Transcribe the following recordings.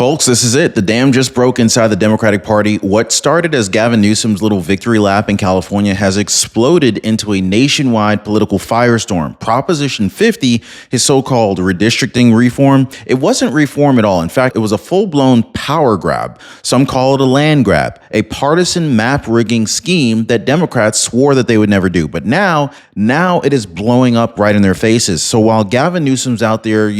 Folks, this is it. The dam just broke inside the Democratic Party. What started as Gavin Newsom's little victory lap in California has exploded into a nationwide political firestorm. Proposition 50, his so-called redistricting reform, it wasn't reform at all. In fact, it was a full-blown power grab. Some call it a land grab, a partisan map rigging scheme that Democrats swore that they would never do. But now it is blowing up right in their faces. So while Gavin Newsom's out there,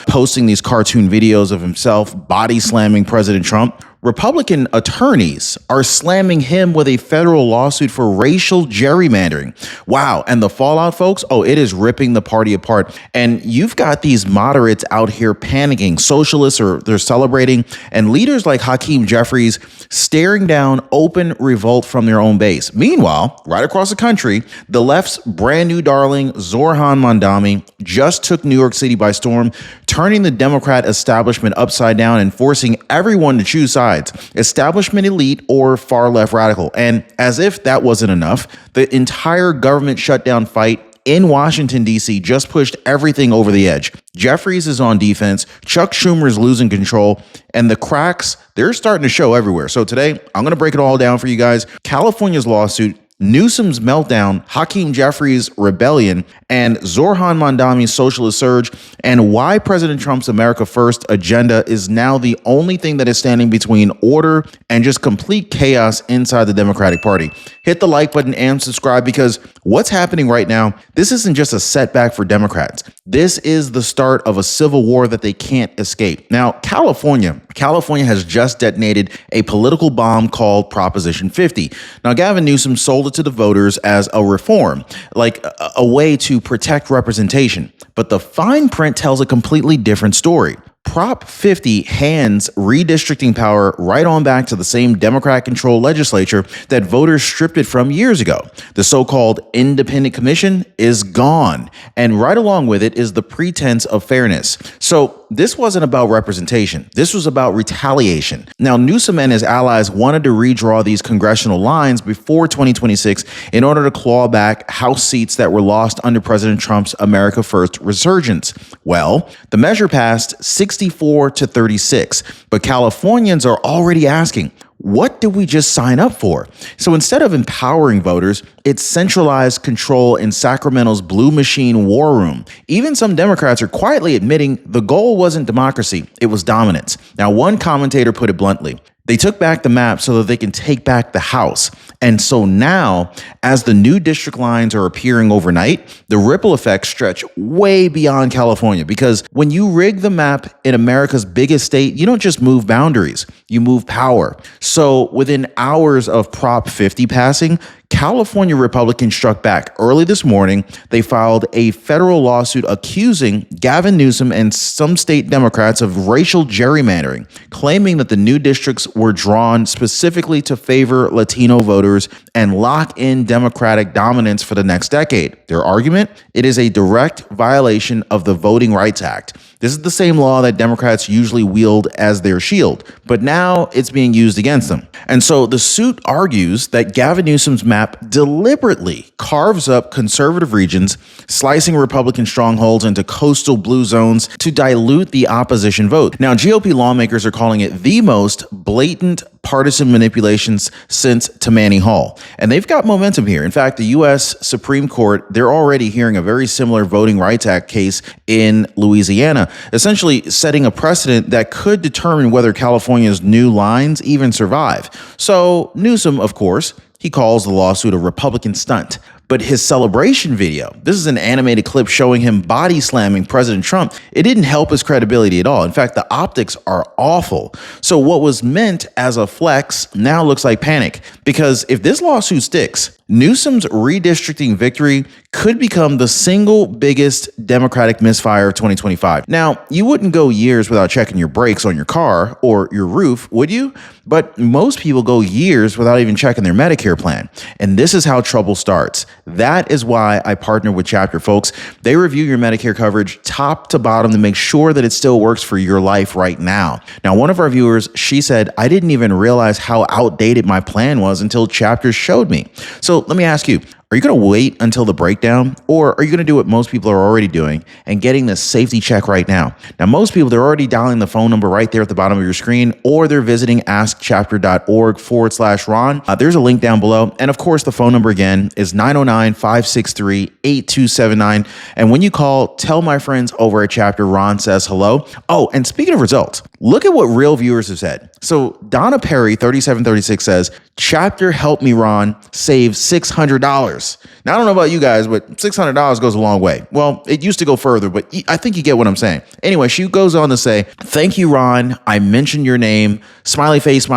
posting these cartoon videos of himself body slamming President Trump, Republican attorneys are slamming him with a federal lawsuit for racial gerrymandering. Wow. And the fallout, folks, it is ripping the party apart. And you've got these moderates out here panicking. Socialists they're celebrating, and leaders like Hakeem Jeffries staring down open revolt from their own base. Meanwhile, right across the country, the left's brand new darling, Zohran Mamdani, just took New York City by storm, turning the Democrat establishment upside down and forcing everyone to choose sides. Establishment elite or far left radical. And as if that wasn't enough, the entire government shutdown fight in Washington, D.C. just pushed everything over the edge. Jeffries is on defense, Chuck Schumer is losing control, and the cracks, they're starting to show everywhere. So today, I'm going to break it all down for you guys. California's lawsuit, Newsom's meltdown, Hakeem Jeffries' rebellion, and Zohran Mamdani's socialist surge, and why President Trump's America First agenda is now the only thing that is standing between order and just complete chaos inside the Democratic Party. Hit the like button and subscribe, because what's happening right now, this isn't just a setback for Democrats. This is the start of a civil war that they can't escape. Now, California has just detonated a political bomb called Proposition 50. Now, Gavin Newsom sold it to the voters as a reform, like a way to protect representation. But the fine print tells a completely different story. Prop 50 hands redistricting power right on back to the same Democrat-controlled legislature that voters stripped it from years ago. The so-called independent commission is gone, and right along with it is the pretense of fairness. So this wasn't about representation. This was about retaliation. Now, Newsom and his allies wanted to redraw these congressional lines before 2026 in order to claw back House seats that were lost under President Trump's America First resurgence. Well, the measure passed 64 to 36, but Californians are already asking, what did we just sign up for? So instead of empowering voters, it's centralized control in Sacramento's blue machine war room. Even some Democrats are quietly admitting the goal wasn't democracy, it was dominance. Now, one commentator put it bluntly: they took back the map so that they can take back the House. And so now, as the new district lines are appearing overnight, the ripple effects stretch way beyond California, because when you rig the map in America's biggest state, you don't just move boundaries, you move power. So within hours of Prop 50 passing, California Republicans struck back. Early this morning, they filed a federal lawsuit accusing Gavin Newsom and some state Democrats of racial gerrymandering, claiming that the new districts were drawn specifically to favor Latino voters and lock in Democratic dominance for the next decade. Their argument? It is a direct violation of the Voting Rights Act. This is the same law that Democrats usually wield as their shield, but now it's being used against them. And so the suit argues that Gavin Newsom's map deliberately carves up conservative regions, slicing Republican strongholds into coastal blue zones to dilute the opposition vote. Now, GOP lawmakers are calling it the most blatant partisan manipulations since Tammany Hall. And they've got momentum here. In fact, the U.S. Supreme Court, they're already hearing a very similar Voting Rights Act case in Louisiana, essentially setting a precedent that could determine whether California's new lines even survive. So Newsom, of course, he calls the lawsuit a Republican stunt. But his celebration video, this is an animated clip showing him body slamming President Trump. It didn't help his credibility at all. In fact, the optics are awful. So what was meant as a flex now looks like panic, because if this lawsuit sticks, Newsom's redistricting victory could become the single biggest Democratic misfire of 2025. Now, you wouldn't go years without checking your brakes on your car or your roof, would you? But most people go years without even checking their Medicare plan. And this is how trouble starts. That is why I partner with Chapter, folks. They review your Medicare coverage top to bottom to make sure that it still works for your life right now. Now, one of our viewers, she said, I didn't even realize how outdated my plan was until Chapter showed me. So let me ask you, Are you going to wait until the breakdown, or are you going to do what most people are already doing and getting the safety check right now? Now, most people, they're already dialing the phone number right there at the bottom of your screen, or they're visiting askchapter.org/Ron. There's a link down below. And of course, the phone number again is 909-563-8279. And when you call, tell my friends over at Chapter Ron says hello. Oh, and speaking of results, look at what real viewers have said. So Donna Perry, 3736 says, Chapter helped me, Ron, save $600. Now, I don't know about you guys, but $600 goes a long way. Well, it used to go further, but I think you get what I'm saying. Anyway, she goes on to say, thank you, Ron. I mentioned your name. Smiley face,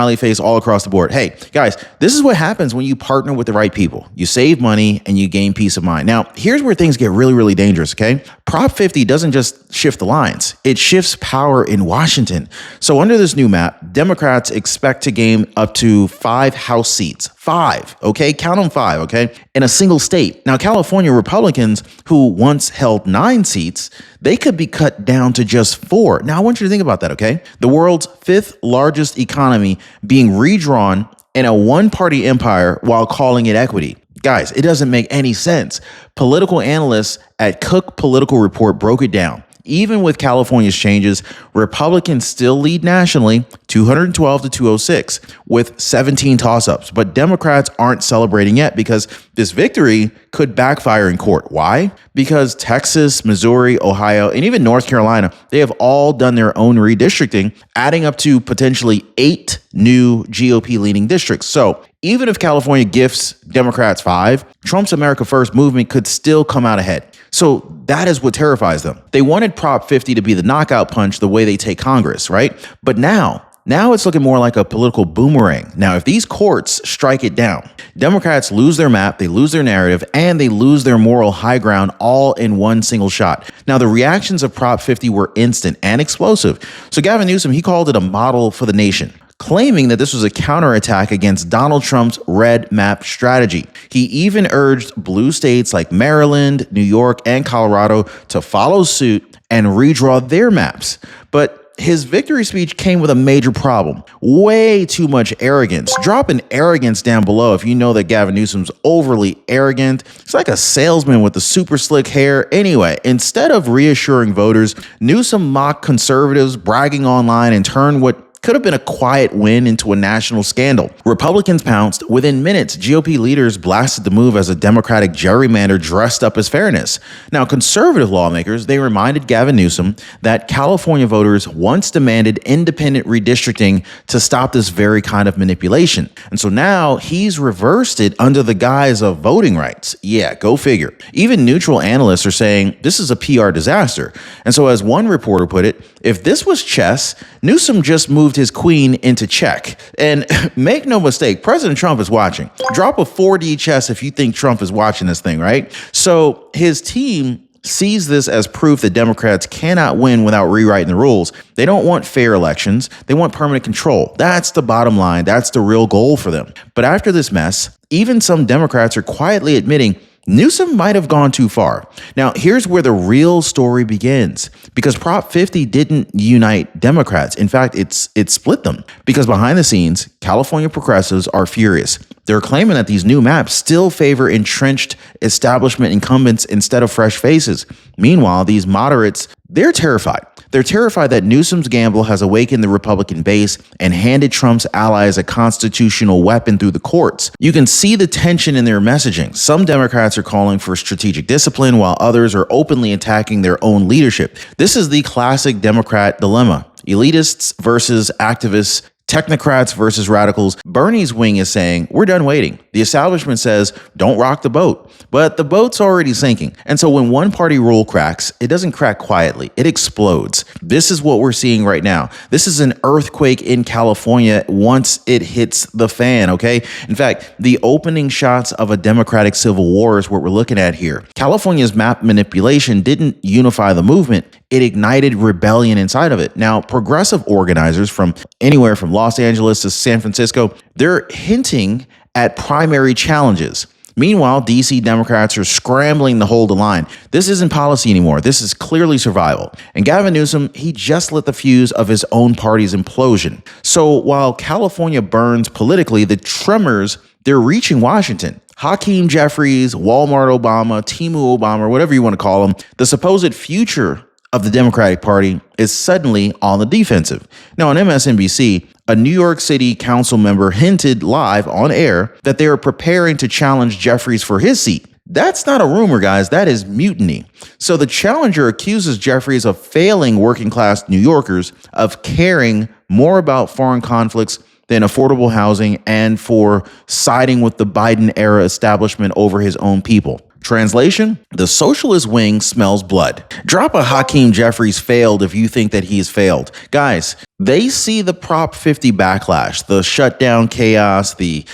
all across the board. Hey, guys, this is what happens when you partner with the right people. You save money and you gain peace of mind. Now, here's where things get really, really dangerous, okay? Prop 50 doesn't just shift the lines. It shifts power in Washington. So under this new map, Democrats expect to gain up to 5 House seats. 5, okay? Count them 5, okay? In a single state. Now, California Republicans, who once held 9 seats, they could be cut down to just 4. Now, I want you to think about that, okay? The world's 5th largest economy being redrawn in a one-party empire while calling it equity. Guys, it doesn't make any sense. Political analysts at Cook Political Report broke it down. Even with California's changes, Republicans still lead nationally, 212 to 206, with 17 toss-ups. But Democrats aren't celebrating yet because this victory could backfire in court. Why? Because Texas, Missouri, Ohio, and even North Carolina, they have all done their own redistricting, adding up to potentially 8 new GOP-leaning districts. So even if California gifts Democrats 5, Trump's America First movement could still come out ahead. So that is what terrifies them. They wanted Prop 50 to be the knockout punch the way they take Congress, right? But now it's looking more like a political boomerang. Now, if these courts strike it down, Democrats lose their map, they lose their narrative, and they lose their moral high ground all in one single shot. Now, the reactions of Prop 50 were instant and explosive. So Gavin Newsom, he called it a model for the nation, claiming that this was a counterattack against Donald Trump's red map strategy. He even urged blue states like Maryland, New York, and Colorado to follow suit and redraw their maps. But his victory speech came with a major problem. Way too much arrogance. Drop an arrogance down below if you know that Gavin Newsom's overly arrogant. It's like a salesman with the super slick hair. Anyway, instead of reassuring voters, Newsom mocked conservatives, bragging online, and turned what could have been a quiet win into a national scandal. Republicans pounced. Within minutes, GOP leaders blasted the move as a Democratic gerrymander dressed up as fairness. Now, conservative lawmakers, they reminded Gavin Newsom that California voters once demanded independent redistricting to stop this very kind of manipulation. And so now he's reversed it under the guise of voting rights. Yeah, go figure. Even neutral analysts are saying this is a PR disaster. And so as one reporter put it, if this was chess, Newsom just moved his queen into check. And make no mistake, President Trump is watching. Drop a 4D chess if you think Trump is watching this thing, right? So his team sees this as proof that Democrats cannot win without rewriting the rules. They don't want fair elections. They want permanent control. That's the bottom line. That's the real goal for them. But after this mess, even some Democrats are quietly admitting Newsom might have gone too far. Now, here's where the real story begins, because Prop 50 didn't unite Democrats. In fact, it split them, because behind the scenes, California progressives are furious. They're claiming that these new maps still favor entrenched establishment incumbents instead of fresh faces. Meanwhile, these moderates, they're terrified. They're terrified that Newsom's gamble has awakened the Republican base and handed Trump's allies a constitutional weapon through the courts. You can see the tension in their messaging. Some Democrats are calling for strategic discipline, while others are openly attacking their own leadership. This is the classic Democrat dilemma: elitists versus activists, technocrats versus radicals. Bernie's wing is saying, we're done waiting. The establishment says, don't rock the boat. But the boat's already sinking. And so when one party rule cracks, it doesn't crack quietly. It explodes. This is what we're seeing right now. This is an earthquake in California once it hits the fan, okay? In fact, the opening shots of a Democratic civil war is what we're looking at here. California's map manipulation didn't unify the movement. It ignited rebellion inside of it. Now, progressive organizers from anywhere from Los Angeles to San Francisco, they're hinting at primary challenges. Meanwhile, DC Democrats are scrambling to hold the line. This isn't policy anymore. This is clearly survival. And Gavin Newsom, he just lit the fuse of his own party's implosion. So while California burns politically, the tremors, they're reaching Washington. Hakeem Jeffries, Walmart Obama, Timu Obama, whatever you want to call them, the supposed future of the Democratic Party is suddenly on the defensive. Now, on MSNBC, a New York City council member hinted live on air that they are preparing to challenge Jeffries for his seat. That's not a rumor, guys. That is mutiny. So the challenger accuses Jeffries of failing working class New Yorkers, of caring more about foreign conflicts than affordable housing, and for siding with the Biden-era establishment over his own people. Translation: the socialist wing smells blood. Drop a Hakeem Jeffries failed if you think that he's failed. Guys, they see the Prop 50 backlash, the shutdown chaos, the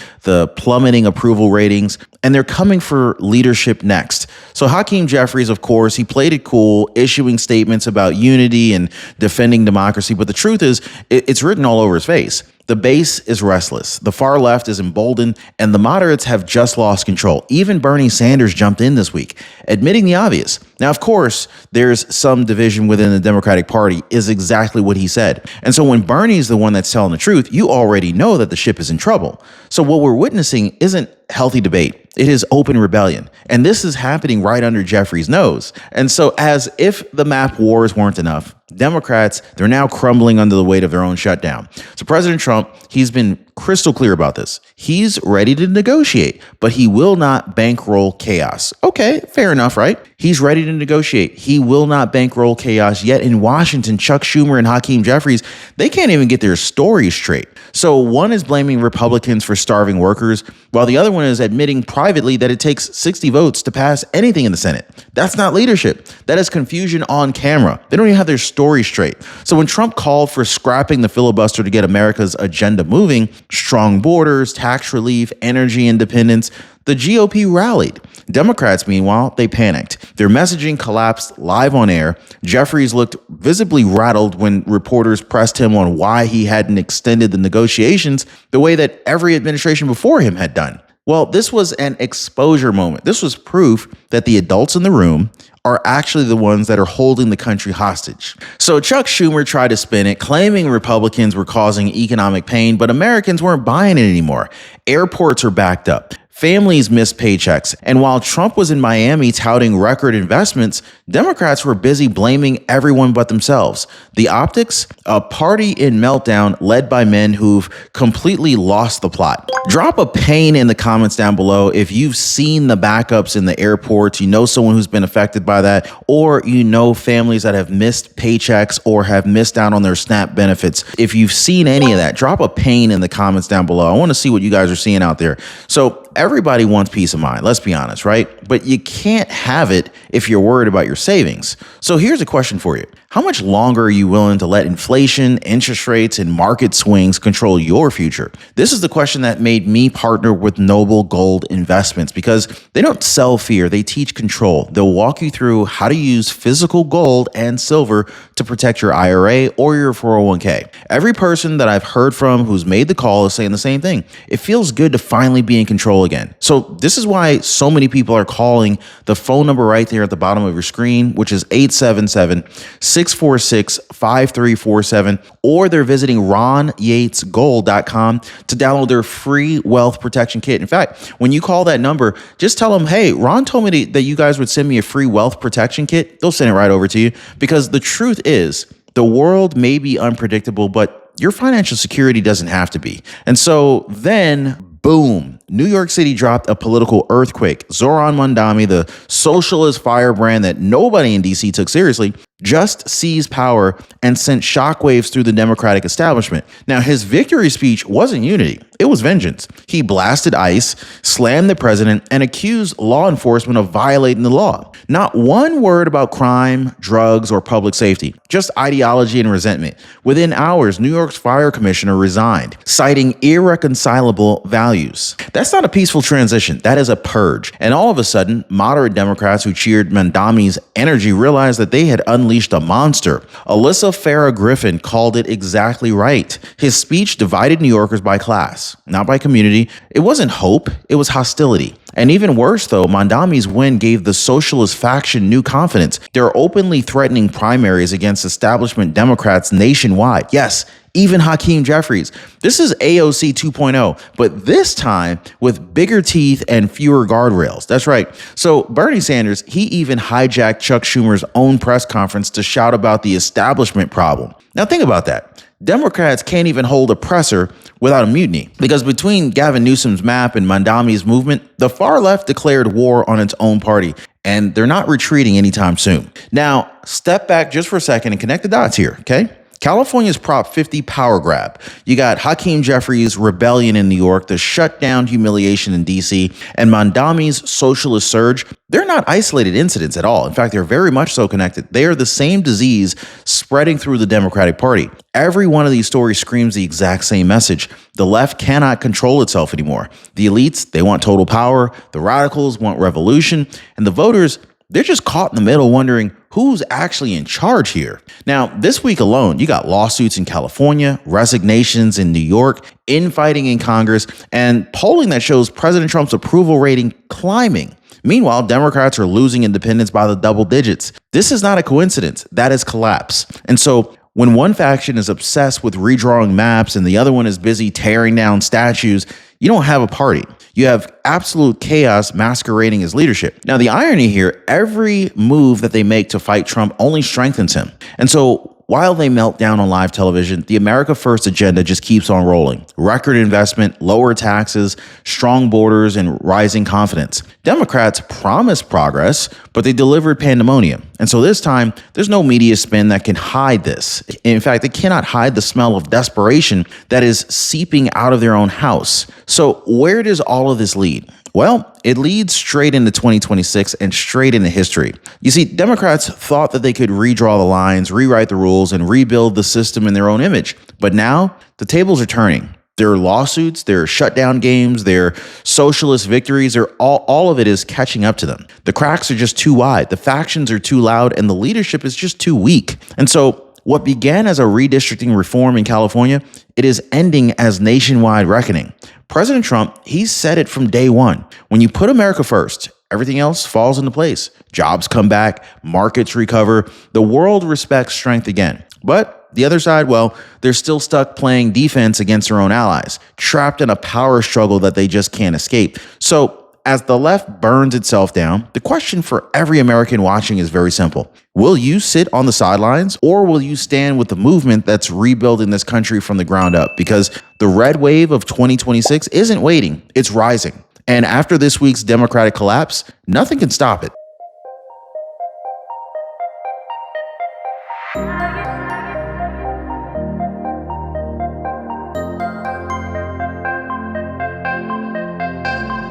plummeting approval ratings, and they're coming for leadership next. So Hakeem Jeffries, of course, he played it cool, issuing statements about unity and defending democracy. But the truth is, it's written all over his face. The base is restless, the far left is emboldened, and the moderates have just lost control. Even Bernie Sanders jumped in this week, admitting the obvious. Now, of course, there's some division within the Democratic Party, is exactly what he said. And so when Bernie's the one that's telling the truth, you already know that the ship is in trouble. So what we're witnessing isn't healthy debate. It is open rebellion. And this is happening right under Jeffries' nose. And so as if the map wars weren't enough, Democrats, they're now crumbling under the weight of their own shutdown. So President Trump, he's been crystal clear about this. He's ready to negotiate, but he will not bankroll chaos. Okay, fair enough, right? He's ready to negotiate. He will not bankroll chaos. Yet in Washington, Chuck Schumer and Hakeem Jeffries, they can't even get their stories straight. So one is blaming Republicans for starving workers, while the other one is admitting privately that it takes 60 votes to pass anything in the Senate. That's not leadership. That is confusion on camera. They don't even have their story straight. So when Trump called for scrapping the filibuster to get America's agenda moving, strong borders, tax relief, energy independence, the GOP rallied. Democrats, meanwhile, they panicked. Their messaging collapsed live on air. Jeffries looked visibly rattled when reporters pressed him on why he hadn't extended the negotiations the way that every administration before him had done. Well, this was an exposure moment. This was proof that the adults in the room are actually the ones that are holding the country hostage. So Chuck Schumer tried to spin it, claiming Republicans were causing economic pain, but Americans weren't buying it anymore. Airports are backed up. Families missed paychecks. And while Trump was in Miami touting record investments, Democrats were busy blaming everyone but themselves. The optics? A party in meltdown led by men who've completely lost the plot. Drop a pain in the comments down below if you've seen the backups in the airports, you know someone who's been affected by that, or you know families that have missed paychecks or have missed out on their SNAP benefits. If you've seen any of that, drop a pain in the comments down below. I want to see what you guys are seeing out there. So everybody wants peace of mind, let's be honest, right? But you can't have it if you're worried about your savings. So here's a question for you. How much longer are you willing to let inflation, interest rates, and market swings control your future? This is the question that made me partner with Noble Gold Investments, because they don't sell fear, they teach control. They'll walk you through how to use physical gold and silver to protect your IRA or your 401k. Every person that I've heard from who's made the call is saying the same thing. It feels good to finally be in control again. So this is why so many people are calling the phone number right there at the bottom of your screen, which is 877-646-5347, or they're visiting RonYatesGold.com to download their free wealth protection kit. In fact, when you call that number, just tell them, hey, Ron told me that you guys would send me a free wealth protection kit. They'll send it right over to you, because the truth is the world may be unpredictable, but your financial security doesn't have to be. And so then, boom, New York City dropped a political earthquake. Zoran Mondani, the socialist firebrand that nobody in DC took seriously, just seized power and sent shockwaves through the Democratic establishment. Now, his victory speech wasn't unity. It was vengeance. He blasted ICE, slammed the president, and accused law enforcement of violating the law. Not one word about crime, drugs, or public safety, just ideology and resentment. Within hours, New York's fire commissioner resigned, citing irreconcilable values. That's not a peaceful transition. That is a purge. And all of a sudden, moderate Democrats who cheered Mondami's energy realized that they had unleashed a monster. Alyssa Farah Griffin called it exactly right. His speech divided New Yorkers by class, not by community. It wasn't hope, it was hostility. And even worse, though, Mondami's win gave the socialist faction new confidence. They're openly threatening primaries against establishment Democrats nationwide. Yes, even Hakeem Jeffries. This is AOC 2.0, but this time with bigger teeth and fewer guardrails. That's right. So Bernie Sanders, he even hijacked Chuck Schumer's own press conference to shout about the establishment problem. Now think about that. Democrats can't even hold a presser without a mutiny, because between Gavin Newsom's map and Mandami's movement, the far left declared war on its own party, and they're not retreating anytime soon. Now, step back just for a second and connect the dots here, okay? California's Prop 50 power grab. You got Hakeem Jeffries' rebellion in New York, the shutdown humiliation in DC, and Mandami's socialist surge. They're not isolated incidents at all. In fact, they're very much so connected. They are the same disease spreading through the Democratic Party. Every one of these stories screams the exact same message. The left cannot control itself anymore. The elites, they want total power. The radicals want revolution. And the voters, they're just caught in the middle wondering who's actually in charge here. Now, this week alone, you got lawsuits in California, resignations in New York, infighting in Congress, and polling that shows President Trump's approval rating climbing. Meanwhile, Democrats are losing independents by the double digits. This is not a coincidence. That is collapse. And so when one faction is obsessed with redrawing maps and the other one is busy tearing down statues, you don't have a party. You have absolute chaos masquerading as leadership. Now, the irony here, every move that they make to fight Trump only strengthens him. And so while they melt down on live television, the America First agenda just keeps on rolling. Record investment, lower taxes, strong borders, and rising confidence. Democrats promised progress, but they delivered pandemonium. And so this time, there's no media spin that can hide this. In fact, they cannot hide the smell of desperation that is seeping out of their own house. So where does all of this lead? Well, it leads straight into 2026 and straight into history. You see, Democrats thought that they could redraw the lines, rewrite the rules, and rebuild the system in their own image. But now the tables are turning. Their lawsuits, their shutdown games, their socialist victories, all of it is catching up to them. The cracks are just too wide. The factions are too loud, and the leadership is just too weak. And so what began as a redistricting reform in California, it is ending as nationwide reckoning. President Trump, he said it from day one. When you put America first, everything else falls into place. Jobs come back, markets recover, the world respects strength again. But the other side, well, they're still stuck playing defense against their own allies, trapped in a power struggle that they just can't escape. So as the left burns itself down, the question for every American watching is very simple. Will you sit on the sidelines, or will you stand with the movement that's rebuilding this country from the ground up? Because the red wave of 2026 isn't waiting, it's rising. And after this week's Democratic collapse, nothing can stop it.